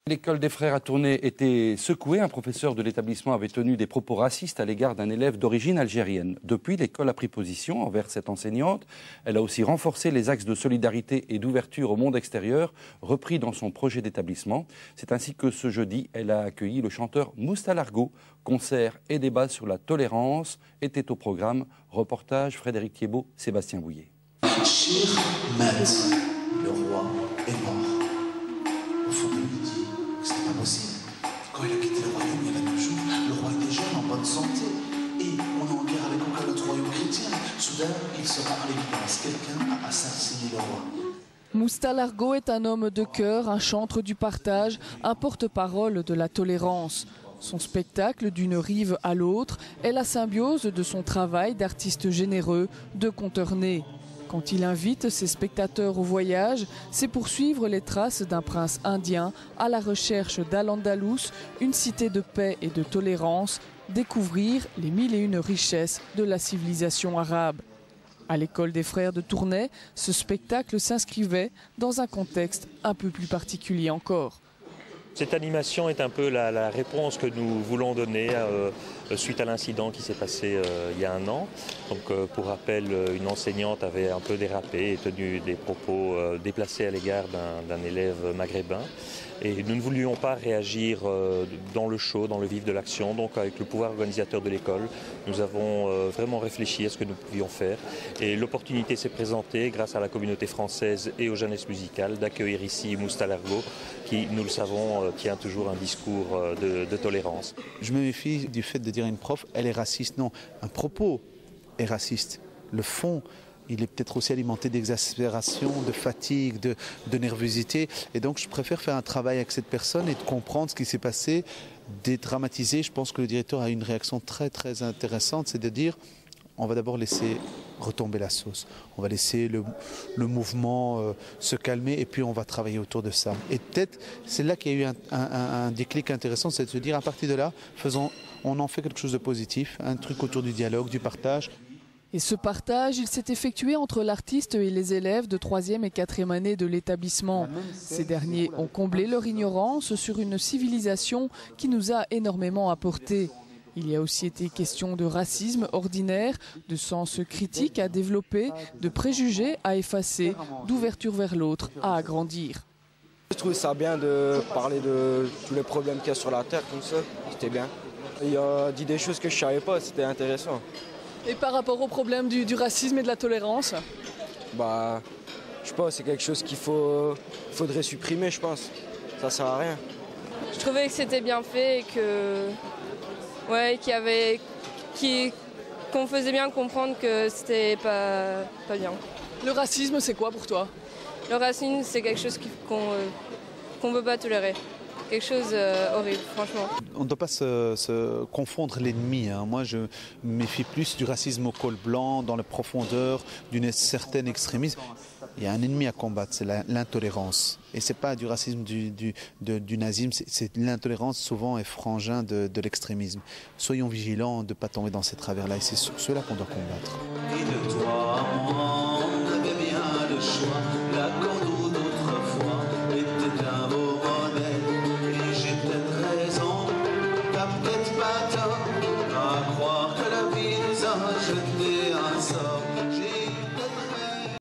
L'école des frères à Tournai était secouée. Un professeur de l'établissement avait tenu des propos racistes à l'égard d'un élève d'origine algérienne. Depuis, l'école a pris position envers cette enseignante. Elle a aussi renforcé les axes de solidarité et d'ouverture au monde extérieur, repris dans son projet d'établissement. C'est ainsi que ce jeudi, elle a accueilli le chanteur Moustalargo. Concerts et débats sur la tolérance étaient au programme. Reportage Frédéric Thiebaud, Sébastien Bouillet. Cher maître, le roi est mort. Au fond de lui dit que c'était pas possible. Quand il a quitté le royaume, il y avait toujours. Le roi était jeune, en bonne santé. Et on est en guerre avec aucun autre royaume chrétien. Soudain, il se rend à l'évidence. Quelqu'un a assassiné le roi. Moustalargo est un homme de cœur, un chantre du partage, un porte-parole de la tolérance. Son spectacle d'une rive à l'autre est la symbiose de son travail d'artiste généreux, de conteur né. Quand il invite ses spectateurs au voyage, c'est pour suivre les traces d'un prince indien à la recherche d'Al-Andalus, une cité de paix et de tolérance, découvrir les 1001 richesses de la civilisation arabe. À l'école des frères de Tournai, ce spectacle s'inscrivait dans un contexte un peu plus particulier encore. Cette animation est un peu la réponse que nous voulons donner suite à l'incident qui s'est passé il y a un an. Donc, pour rappel, une enseignante avait un peu dérapé et tenu des propos déplacés à l'égard d'un élève maghrébin. Et nous ne voulions pas réagir dans le show, dans le vif de l'action. Donc avec le pouvoir organisateur de l'école, nous avons vraiment réfléchi à ce que nous pouvions faire. Et l'opportunité s'est présentée grâce à la communauté française et aux jeunesses musicales d'accueillir ici Moustalargo, qui, nous le savons, tient toujours un discours de tolérance. Je me méfie du fait de dire à une prof, elle est raciste. Non, un propos est raciste. Le fond, il est peut-être aussi alimenté d'exaspération, de fatigue, de nervosité. Et donc je préfère faire un travail avec cette personne et de comprendre ce qui s'est passé, dédramatiser. Je pense que le directeur a une réaction très très intéressante, c'est de dire on va d'abord laisser retomber la sauce. On va laisser le mouvement se calmer et puis on va travailler autour de ça. Et peut-être c'est là qu'il y a eu un déclic intéressant, c'est de se dire à partir de là, on en fait quelque chose de positif, un truc autour du dialogue, du partage. Et ce partage, il s'est effectué entre l'artiste et les élèves de 3e et 4e année de l'établissement. Ces derniers ont comblé leur ignorance sur une civilisation qui nous a énormément apporté. Il y a aussi été question de racisme ordinaire, de sens critique à développer, de préjugés à effacer, d'ouverture vers l'autre à agrandir. Je trouve ça bien de parler de tous les problèmes qu'il y a sur la Terre, comme ça, c'était bien. Il a dit des choses que je ne savais pas, c'était intéressant. Et par rapport au problème du racisme et de la tolérance? Bah, je pense que c'est quelque chose qu'il faudrait supprimer, je pense. Ça sert à rien. Je trouvais que c'était bien fait et que, ouais, qu'on faisait bien comprendre que c'était pas bien. Le racisme, c'est quoi pour toi? Le racisme, c'est quelque chose qu'on ne veut pas tolérer. Quelque chose horrible, franchement. On ne doit pas se confondre l'ennemi. Moi, je me méfie plus du racisme au col blanc, dans la profondeur, d'une certaine extrémisme. Il y a un ennemi à combattre, c'est l'intolérance. Et ce n'est pas du racisme du nazisme, c'est l'intolérance souvent est frangin de l'extrémisme. Soyons vigilants de ne pas tomber dans ces travers-là et c'est sur cela qu'on doit combattre.